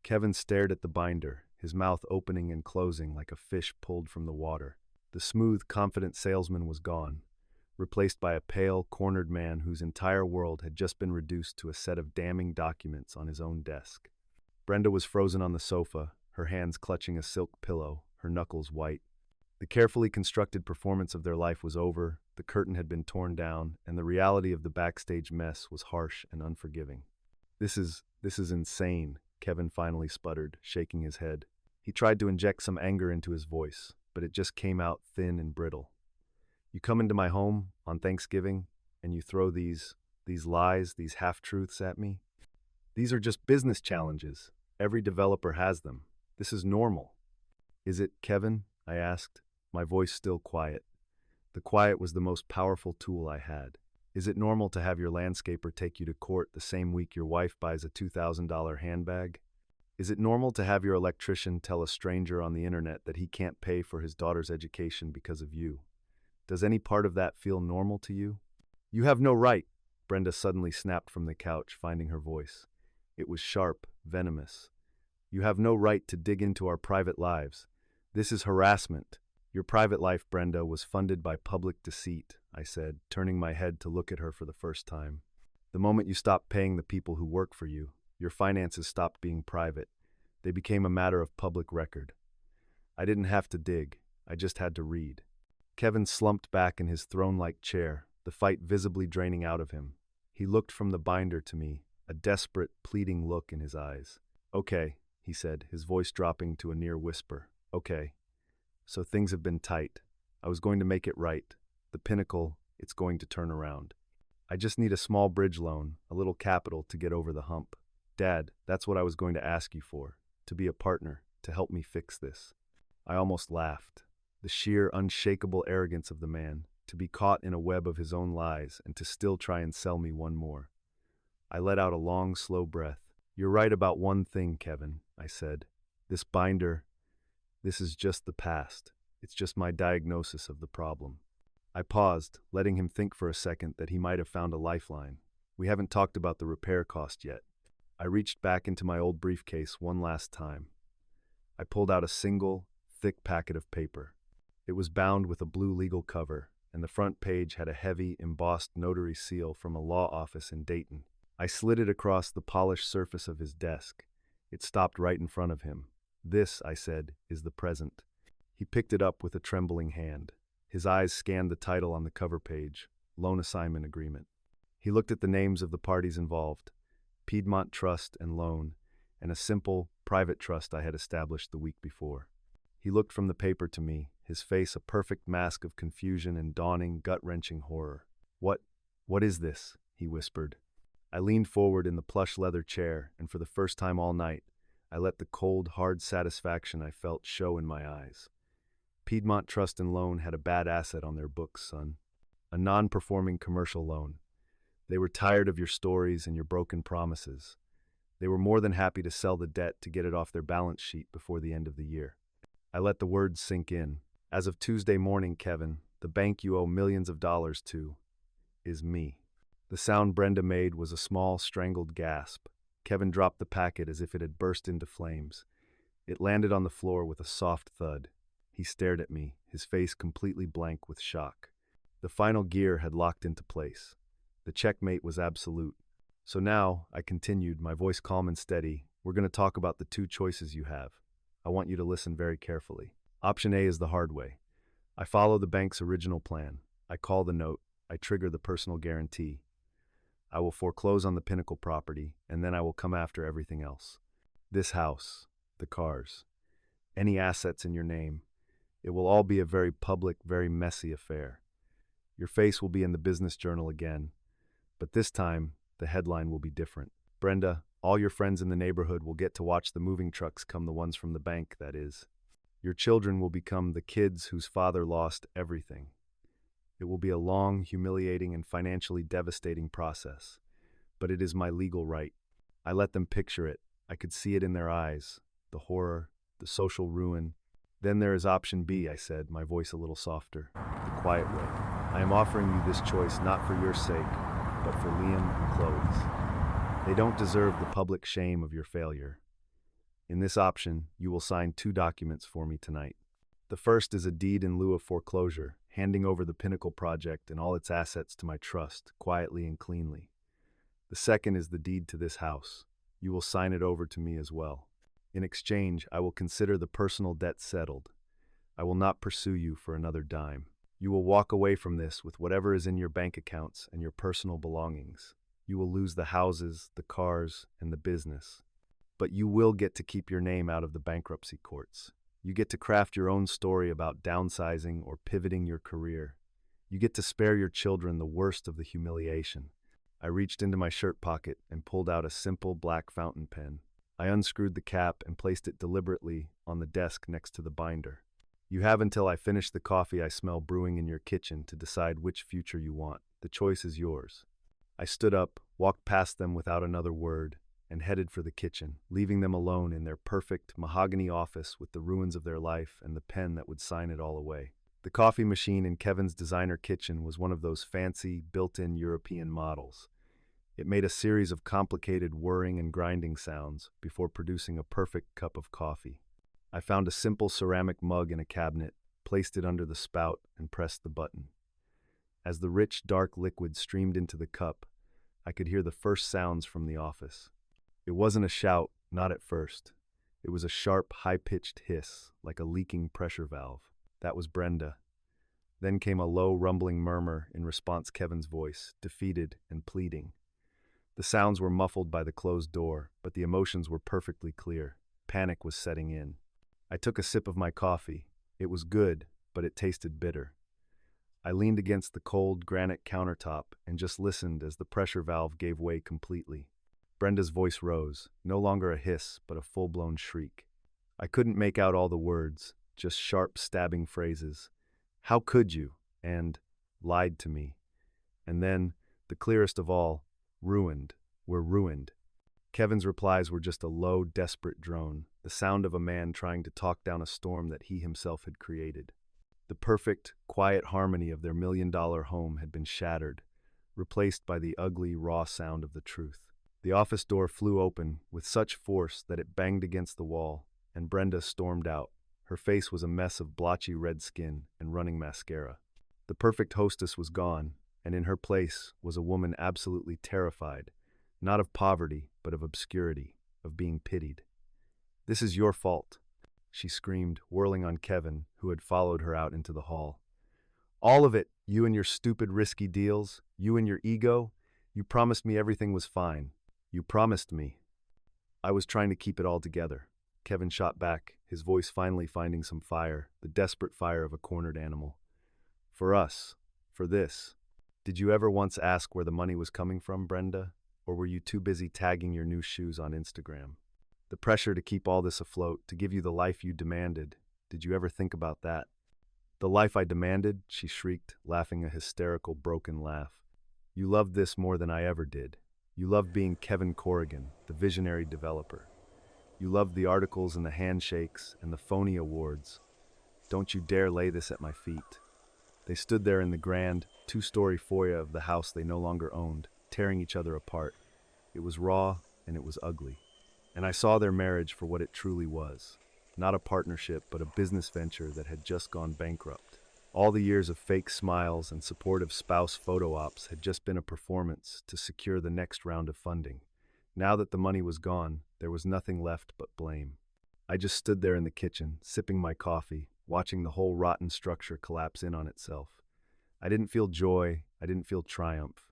Kevin stared at the binder, his mouth opening and closing like a fish pulled from the water. The smooth, confident salesman was gone, replaced by a pale, cornered man whose entire world had just been reduced to a set of damning documents on his own desk. Brenda was frozen on the sofa, her hands clutching a silk pillow, her knuckles white. The carefully constructed performance of their life was over, The curtain had been torn down, and the reality of the backstage mess was harsh and unforgiving. This is insane, Kevin finally sputtered, shaking his head. He tried to inject some anger into his voice, but it just came out thin and brittle. You come into my home on Thanksgiving, and you throw these lies, these half-truths at me? These are just business challenges. Every developer has them. This is normal. Is it, Kevin? I asked, my voice still quiet. The quiet was the most powerful tool I had. Is it normal to have your landscaper take you to court the same week your wife buys a $2,000 handbag? Is it normal to have your electrician tell a stranger on the internet that he can't pay for his daughter's education because of you? Does any part of that feel normal to you? You have no right, Brenda suddenly snapped from the couch, finding her voice. It was sharp, venomous. You have no right to dig into our private lives. This is harassment. Your private life, Brenda, was funded by public deceit, I said, turning my head to look at her for the first time. The moment you stopped paying the people who work for you, your finances stopped being private. They became a matter of public record. I didn't have to dig. I just had to read. Kevin slumped back in his throne-like chair, the fight visibly draining out of him. He looked from the binder to me, a desperate, pleading look in his eyes. Okay, he said, his voice dropping to a near whisper. Okay. So things have been tight. I was going to make it right. The pinnacle, it's going to turn around. I just need a small bridge loan, a little capital to get over the hump. Dad, that's what I was going to ask you for, to be a partner, to help me fix this. I almost laughed. The sheer, unshakable arrogance of the man, to be caught in a web of his own lies and to still try and sell me one more. I let out a long, slow breath. You're right about one thing, Kevin, I said. This binder, this is just the past. It's just my diagnosis of the problem. I paused, letting him think for a second that he might have found a lifeline. We haven't talked about the repair cost yet. I reached back into my old briefcase one last time. I pulled out a single, thick packet of paper. It was bound with a blue legal cover, and the front page had a heavy, embossed notary seal from a law office in Dayton. I slid it across the polished surface of his desk. It stopped right in front of him. This, I said, is the present. He picked it up with a trembling hand. His eyes scanned the title on the cover page, Loan Assignment Agreement. He looked at the names of the parties involved, Piedmont Trust and Loan, and a simple, private trust I had established the week before. He looked from the paper to me, his face a perfect mask of confusion and dawning, gut-wrenching horror. What is this?" he whispered. I leaned forward in the plush leather chair, and for the first time all night, I let the cold, hard satisfaction I felt show in my eyes. Piedmont Trust and Loan had a bad asset on their books, son. A non-performing commercial loan. They were tired of your stories and your broken promises. They were more than happy to sell the debt to get it off their balance sheet before the end of the year. I let the words sink in. As of Tuesday morning, Kevin, the bank you owe millions of dollars to is me. The sound Brenda made was a small, strangled gasp. Kevin dropped the packet as if it had burst into flames. It landed on the floor with a soft thud. He stared at me, his face completely blank with shock. The final gear had locked into place. The checkmate was absolute. So now, I continued, my voice calm and steady, we're going to talk about the two choices you have. I want you to listen very carefully. Option A is the hard way. I follow the bank's original plan. I call the note. I trigger the personal guarantee. I will foreclose on the Pinnacle property, and then I will come after everything else. This house, the cars, any assets in your name. It will all be a very public, very messy affair. Your face will be in the business journal again, but this time, the headline will be different. Brenda, all your friends in the neighborhood will get to watch the moving trucks come, the ones from the bank, that is. Your children will become the kids whose father lost everything. It will be a long, humiliating, and financially devastating process, but it is my legal right. I let them picture it. I could see it in their eyes, the horror, the social ruin. Then there is option B, I said, my voice a little softer, the quiet way. I am offering you this choice not for your sake, but for Liam and Chloe's. They don't deserve the public shame of your failure. In this option, you will sign 2 documents for me tonight. The first is a deed in lieu of foreclosure, handing over the Pinnacle project and all its assets to my trust, quietly and cleanly. The second is the deed to this house. You will sign it over to me as well. In exchange, I will consider the personal debt settled. I will not pursue you for another dime. You will walk away from this with whatever is in your bank accounts and your personal belongings. You will lose the houses, the cars, and the business. But you will get to keep your name out of the bankruptcy courts. You get to craft your own story about downsizing or pivoting your career. You get to spare your children the worst of the humiliation. I reached into my shirt pocket and pulled out a simple black fountain pen. I unscrewed the cap and placed it deliberately on the desk next to the binder. You have until I finish the coffee I smell brewing in your kitchen to decide which future you want. The choice is yours. I stood up, walked past them without another word, and headed for the kitchen, leaving them alone in their perfect mahogany office with the ruins of their life and the pen that would sign it all away. The coffee machine in Kevin's designer kitchen was one of those fancy, built-in European models. It made a series of complicated whirring and grinding sounds before producing a perfect cup of coffee. I found a simple ceramic mug in a cabinet, placed it under the spout, and pressed the button. As the rich, dark liquid streamed into the cup, I could hear the first sounds from the office. It wasn't a shout, not at first. It was a sharp, high-pitched hiss, like a leaking pressure valve. That was Brenda. Then came a low, rumbling murmur in response Kevin's voice, defeated and pleading. The sounds were muffled by the closed door, but the emotions were perfectly clear. Panic was setting in. I took a sip of my coffee. It was good, but it tasted bitter. I leaned against the cold granite countertop and just listened as the pressure valve gave way completely. Brenda's voice rose, no longer a hiss, but a full-blown shriek. I couldn't make out all the words, just sharp, stabbing phrases. How could you? And lied to me. And then, the clearest of all, ruined. We're ruined. Kevin's replies were just a low, desperate drone, the sound of a man trying to talk down a storm that he himself had created. The perfect, quiet harmony of their million-dollar home had been shattered, replaced by the ugly, raw sound of the truth. The office door flew open with such force that it banged against the wall, and Brenda stormed out. Her face was a mess of blotchy red skin and running mascara. The perfect hostess was gone, and in her place was a woman absolutely terrified, not of poverty, but of obscurity, of being pitied. "This is your fault," she screamed, whirling on Kevin, who had followed her out into the hall. "All of it, you and your stupid risky deals, you and your ego. You promised me everything was fine. You promised me." "I was trying to keep it all together," Kevin shot back, his voice finally finding some fire, the desperate fire of a cornered animal. "For us. For this. Did you ever once ask where the money was coming from, Brenda? Or were you too busy tagging your new shoes on Instagram? The pressure to keep all this afloat, to give you the life you demanded, did you ever think about that?" "The life I demanded?" she shrieked, laughing a hysterical, broken laugh. "You loved this more than I ever did. You loved being Kevin Corrigan, the visionary developer. You loved the articles and the handshakes and the phony awards. Don't you dare lay this at my feet." They stood there in the grand, two-story foyer of the house they no longer owned, tearing each other apart. It was raw and it was ugly. And I saw their marriage for what it truly was. Not a partnership, but a business venture that had just gone bankrupt. All the years of fake smiles and supportive spouse photo ops had just been a performance to secure the next round of funding. Now that the money was gone, there was nothing left but blame. I just stood there in the kitchen, sipping my coffee, watching the whole rotten structure collapse in on itself. I didn't feel joy, I didn't feel triumph.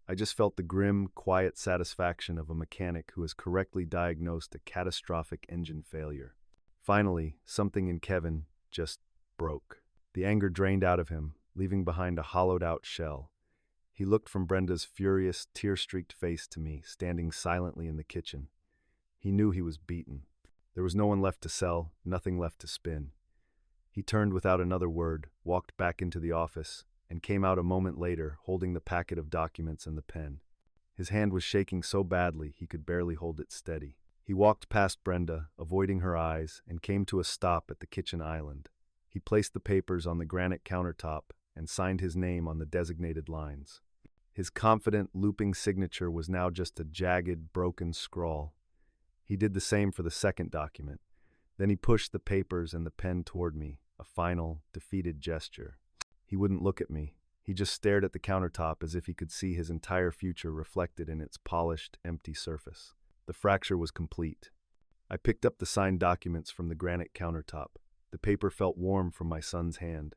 I just felt the grim, quiet satisfaction of a mechanic who has correctly diagnosed a catastrophic engine failure. Finally, something in Kevin just broke. The anger drained out of him, leaving behind a hollowed-out shell. He looked from Brenda's furious, tear-streaked face to me, standing silently in the kitchen. He knew he was beaten. There was no one left to sell, nothing left to spin. He turned without another word, walked back into the office, and came out a moment later, holding the packet of documents and the pen. His hand was shaking so badly he could barely hold it steady. He walked past Brenda, avoiding her eyes, and came to a stop at the kitchen island. He placed the papers on the granite countertop and signed his name on the designated lines. His confident, looping signature was now just a jagged, broken scrawl. He did the same for the second document. Then he pushed the papers and the pen toward me, a final, defeated gesture. He wouldn't look at me. He just stared at the countertop as if he could see his entire future reflected in its polished, empty surface. The fracture was complete. I picked up the signed documents from the granite countertop. The paper felt warm from my son's hand.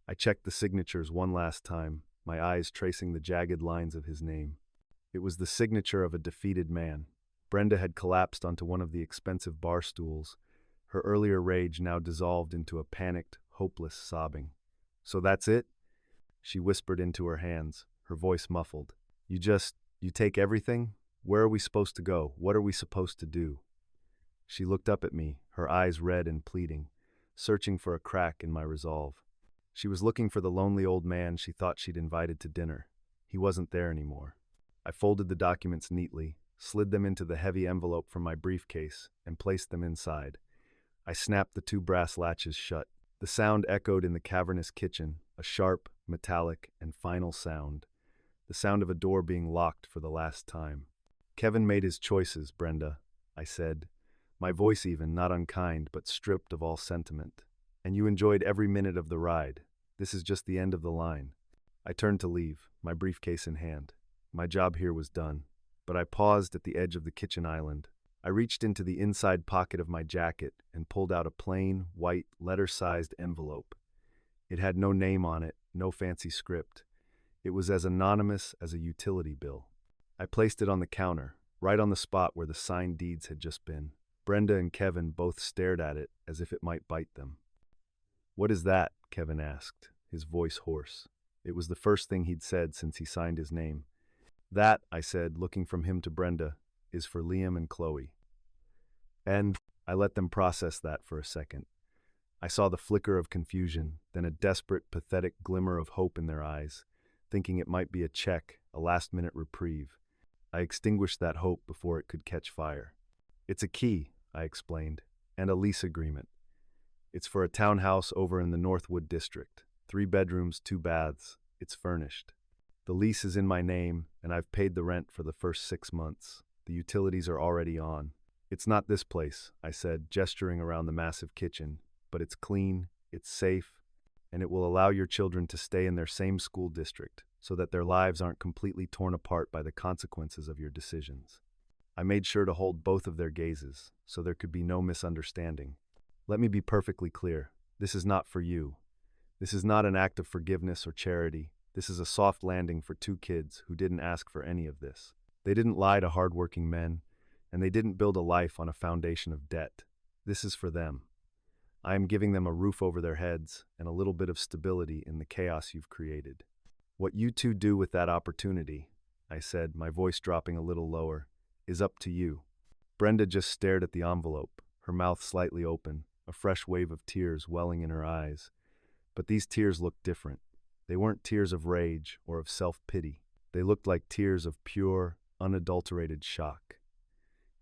I checked the signatures one last time, my eyes tracing the jagged lines of his name. It was the signature of a defeated man. Brenda had collapsed onto one of the expensive bar stools, her earlier rage now dissolved into a panicked, hopeless sobbing. "So that's it?" She whispered into her hands, her voice muffled. You take everything? Where are we supposed to go? What are we supposed to do?" She looked up at me, her eyes red and pleading, searching for a crack in my resolve. She was looking for the lonely old man she thought she'd invited to dinner. He wasn't there anymore. I folded the documents neatly, slid them into the heavy envelope from my briefcase, and placed them inside. I snapped the two brass latches shut. The sound echoed in the cavernous kitchen, a sharp, metallic, and final sound. The sound of a door being locked for the last time. "Kevin made his choices, Brenda," I said, my voice even, not unkind, but stripped of all sentiment. "And you enjoyed every minute of the ride. This is just the end of the line." I turned to leave, my briefcase in hand. My job here was done. But I paused at the edge of the kitchen island. I reached into the inside pocket of my jacket and pulled out a plain, white, letter-sized envelope. It had no name on it, no fancy script. It was as anonymous as a utility bill. I placed it on the counter, right on the spot where the signed deeds had just been. Brenda and Kevin both stared at it as if it might bite them. "What is that?" Kevin asked, his voice hoarse. It was the first thing he'd said since he signed his name. "That," I said, looking from him to Brenda, "is for Liam and Chloe." And I let them process that for a second. I saw the flicker of confusion, then a desperate, pathetic glimmer of hope in their eyes, thinking it might be a check, a last-minute reprieve. I extinguished that hope before it could catch fire. "It's a key," I explained, "and a lease agreement. It's for a townhouse over in the Northwood district. 3 bedrooms, 2 baths. It's furnished. The lease is in my name, and I've paid the rent for the first 6 months. The utilities are already on. It's not this place," I said, gesturing around the massive kitchen, "but it's clean, it's safe, and it will allow your children to stay in their same school district so that their lives aren't completely torn apart by the consequences of your decisions." I made sure to hold both of their gazes, so there could be no misunderstanding. "Let me be perfectly clear. This is not for you. This is not an act of forgiveness or charity. This is a soft landing for 2 kids who didn't ask for any of this. They didn't lie to hardworking men, and they didn't build a life on a foundation of debt. This is for them. I am giving them a roof over their heads and a little bit of stability in the chaos you've created. What you 2 do with that opportunity," I said, my voice dropping a little lower, "is up to you." Brenda just stared at the envelope, her mouth slightly open, a fresh wave of tears welling in her eyes. But these tears looked different. They weren't tears of rage or of self-pity. They looked like tears of pure, unadulterated shock.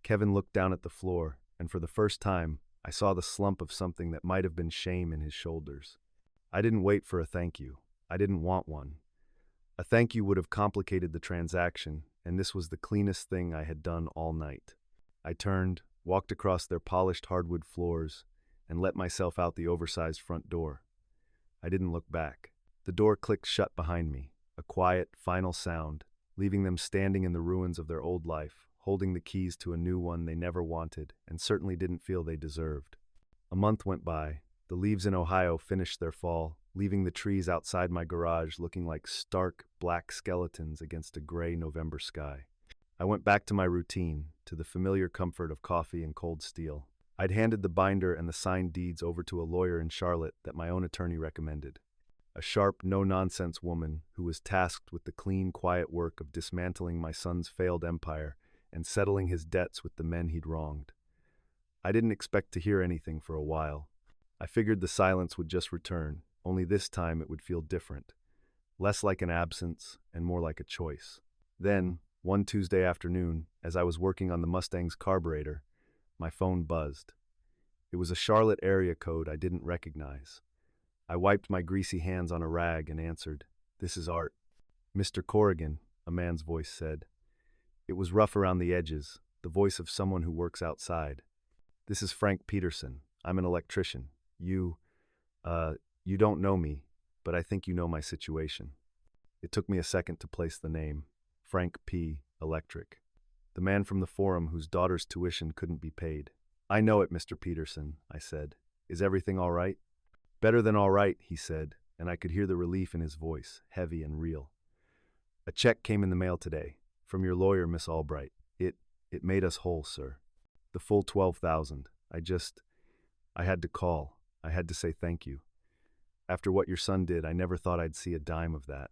Kevin looked down at the floor, and for the first time, I saw the slump of something that might have been shame in his shoulders. I didn't wait for a thank you. I didn't want one. A thank you would have complicated the transaction, and this was the cleanest thing I had done all night. I turned, walked across their polished hardwood floors, and let myself out the oversized front door. I didn't look back. The door clicked shut behind me, a quiet, final sound, leaving them standing in the ruins of their old life, holding the keys to a new one they never wanted and certainly didn't feel they deserved. A month went by. The leaves in Ohio finished their fall, leaving the trees outside my garage looking like stark, black skeletons against a gray November sky. I went back to my routine, to the familiar comfort of coffee and cold steel. I'd handed the binder and the signed deeds over to a lawyer in Charlotte that my own attorney recommended. A sharp, no-nonsense woman who was tasked with the clean, quiet work of dismantling my son's failed empire and settling his debts with the men he'd wronged. I didn't expect to hear anything for a while. I figured the silence would just return, only this time it would feel different. Less like an absence and more like a choice. Then, one Tuesday afternoon, as I was working on the Mustang's carburetor, my phone buzzed. It was a Charlotte area code I didn't recognize. I wiped my greasy hands on a rag and answered, "This is Art." "Mr. Corrigan," a man's voice said. It was rough around the edges, the voice of someone who works outside. "This is Frank Peterson. I'm an electrician. You don't know me, but I think you know my situation." It took me a second to place the name. Frank P. Electric. The man from the forum whose daughter's tuition couldn't be paid. "I know it, Mr. Peterson," I said. "Is everything all right?" "Better than all right," he said, and I could hear the relief in his voice, heavy and real. "A check came in the mail today, from your lawyer, Miss Albright. It made us whole, sir. The full 12,000. I had to call. I had to say thank you. After what your son did, I never thought I'd see a dime of that."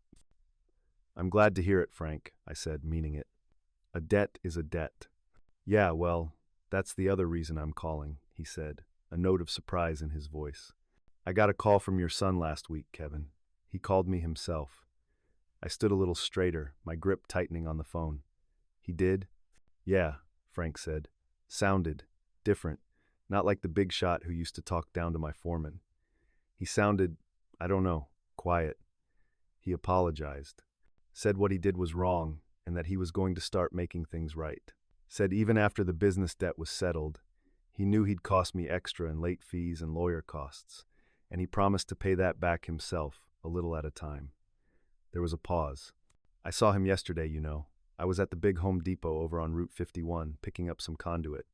"I'm glad to hear it, Frank," I said, meaning it. "A debt is a debt." "Yeah, well, that's the other reason I'm calling," he said, a note of surprise in his voice. "I got a call from your son last week, Kevin. He called me himself." I stood a little straighter, my grip tightening on the phone. "He did?" "Yeah," Frank said. "Sounded different, not like the big shot who used to talk down to my foreman. He sounded, I don't know, quiet. He apologized. Said what he did was wrong, and that he was going to start making things right. Said even after the business debt was settled, he knew he'd cost me extra in late fees and lawyer costs, and he promised to pay that back himself, a little at a time." There was a pause. "I saw him yesterday, you know. I was at the big Home Depot over on Route 51, picking up some conduit.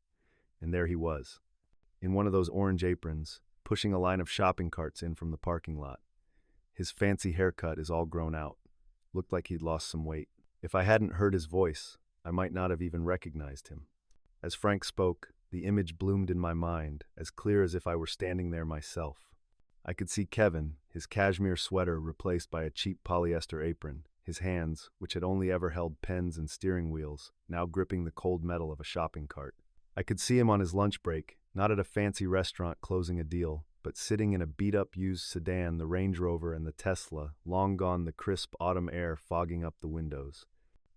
And there he was, in one of those orange aprons, pushing a line of shopping carts in from the parking lot. His fancy haircut is all grown out. Looked like he'd lost some weight. If I hadn't heard his voice, I might not have even recognized him." As Frank spoke, the image bloomed in my mind, as clear as if I were standing there myself. I could see Kevin, his cashmere sweater replaced by a cheap polyester apron, his hands, which had only ever held pens and steering wheels, now gripping the cold metal of a shopping cart. I could see him on his lunch break, not at a fancy restaurant closing a deal, but sitting in a beat-up used sedan, the Range Rover and the Tesla, long gone, the crisp autumn air fogging up the windows.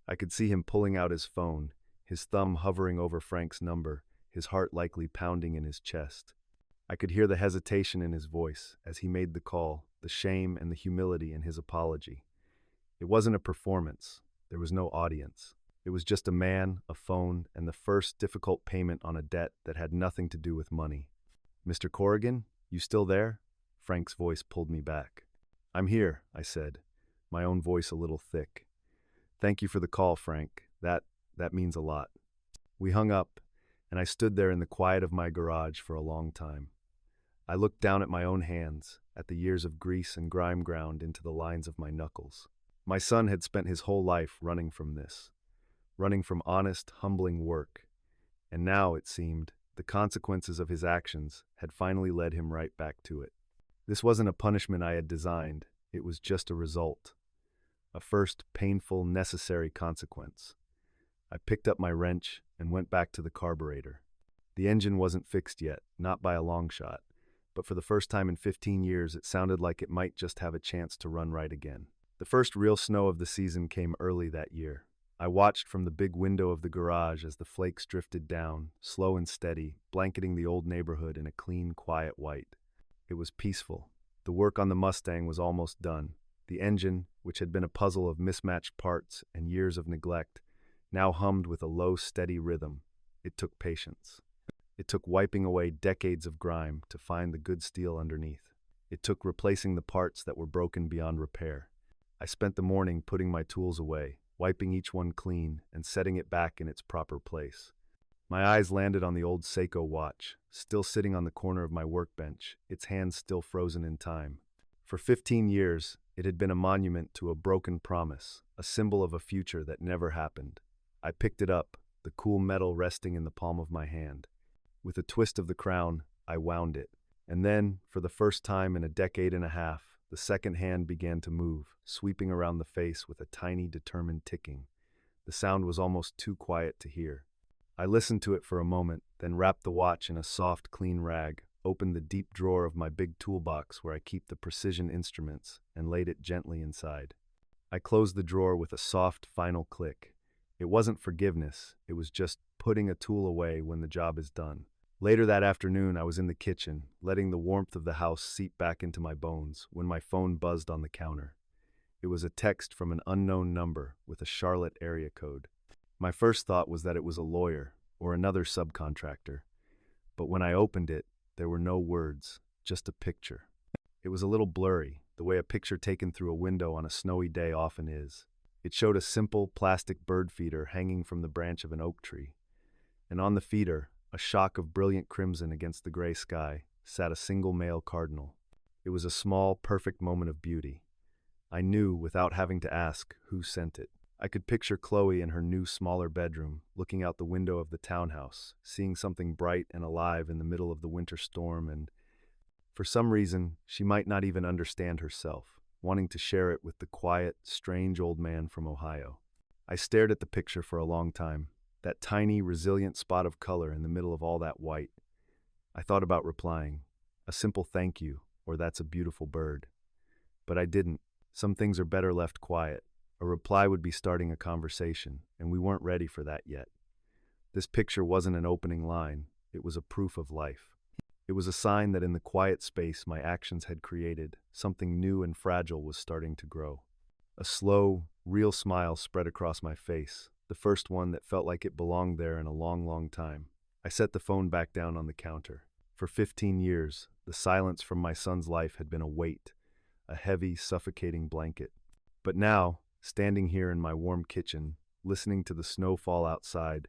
I could see him pulling out his phone, his thumb hovering over Frank's number, his heart likely pounding in his chest. I could hear the hesitation in his voice as he made the call, the shame and the humility in his apology. It wasn't a performance. There was no audience. It was just a man, a phone, and the first difficult payment on a debt that had nothing to do with money. "Mr. Corrigan, you still there?" Frank's voice pulled me back. "I'm here," I said, my own voice a little thick. "Thank you for the call, Frank. That means a lot." We hung up, and I stood there in the quiet of my garage for a long time. I looked down at my own hands, at the years of grease and grime ground into the lines of my knuckles. My son had spent his whole life running from this, running from honest, humbling work, and now, it seemed, the consequences of his actions had finally led him right back to it. This wasn't a punishment I had designed, it was just a result. A first painful, necessary consequence. I picked up my wrench and went back to the carburetor. The engine wasn't fixed yet, not by a long shot, but for the first time in 15 years it sounded like it might just have a chance to run right again. The first real snow of the season came early that year. I watched from the big window of the garage as the flakes drifted down, slow and steady, blanketing the old neighborhood in a clean, quiet white. It was peaceful. The work on the Mustang was almost done. The engine, which had been a puzzle of mismatched parts and years of neglect, now hummed with a low, steady rhythm. It took patience. It took wiping away decades of grime to find the good steel underneath. It took replacing the parts that were broken beyond repair. I spent the morning putting my tools away, wiping each one clean and setting it back in its proper place. My eyes landed on the old Seiko watch, still sitting on the corner of my workbench, its hands still frozen in time. For 15 years, it had been a monument to a broken promise, a symbol of a future that never happened. I picked it up, the cool metal resting in the palm of my hand. With a twist of the crown, I wound it. And then, for the first time in a decade and a half, the second hand began to move, sweeping around the face with a tiny, determined ticking. The sound was almost too quiet to hear. I listened to it for a moment, then wrapped the watch in a soft, clean rag, opened the deep drawer of my big toolbox where I keep the precision instruments, and laid it gently inside. I closed the drawer with a soft, final click. It wasn't forgiveness, it was just putting a tool away when the job is done. Later that afternoon, I was in the kitchen, letting the warmth of the house seep back into my bones, when my phone buzzed on the counter. It was a text from an unknown number with a Charlotte area code. My first thought was that it was a lawyer or another subcontractor. But when I opened it, there were no words, just a picture. It was a little blurry, the way a picture taken through a window on a snowy day often is. It showed a simple plastic bird feeder hanging from the branch of an oak tree. And on the feeder, a shock of brilliant crimson against the gray sky, sat a single male cardinal. It was a small, perfect moment of beauty. I knew, without having to ask, who sent it. I could picture Chloe in her new, smaller bedroom, looking out the window of the townhouse, seeing something bright and alive in the middle of the winter storm, and for some reason, she might not even understand herself, wanting to share it with the quiet, strange old man from Ohio. I stared at the picture for a long time, that tiny, resilient spot of color in the middle of all that white. I thought about replying, a simple thank you, or that's a beautiful bird. But I didn't. Some things are better left quiet. A reply would be starting a conversation, and we weren't ready for that yet. This picture wasn't an opening line, it was a proof of life. It was a sign that in the quiet space my actions had created, something new and fragile was starting to grow. A slow, real smile spread across my face, the first one that felt like it belonged there in a long, long time. I set the phone back down on the counter. For 15 years, the silence from my son's life had been a weight, a heavy, suffocating blanket. But now, standing here in my warm kitchen, listening to the snow fall outside,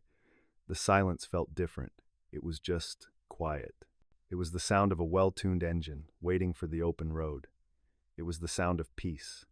the silence felt different. It was just quiet. It was the sound of a well-tuned engine, waiting for the open road. It was the sound of peace.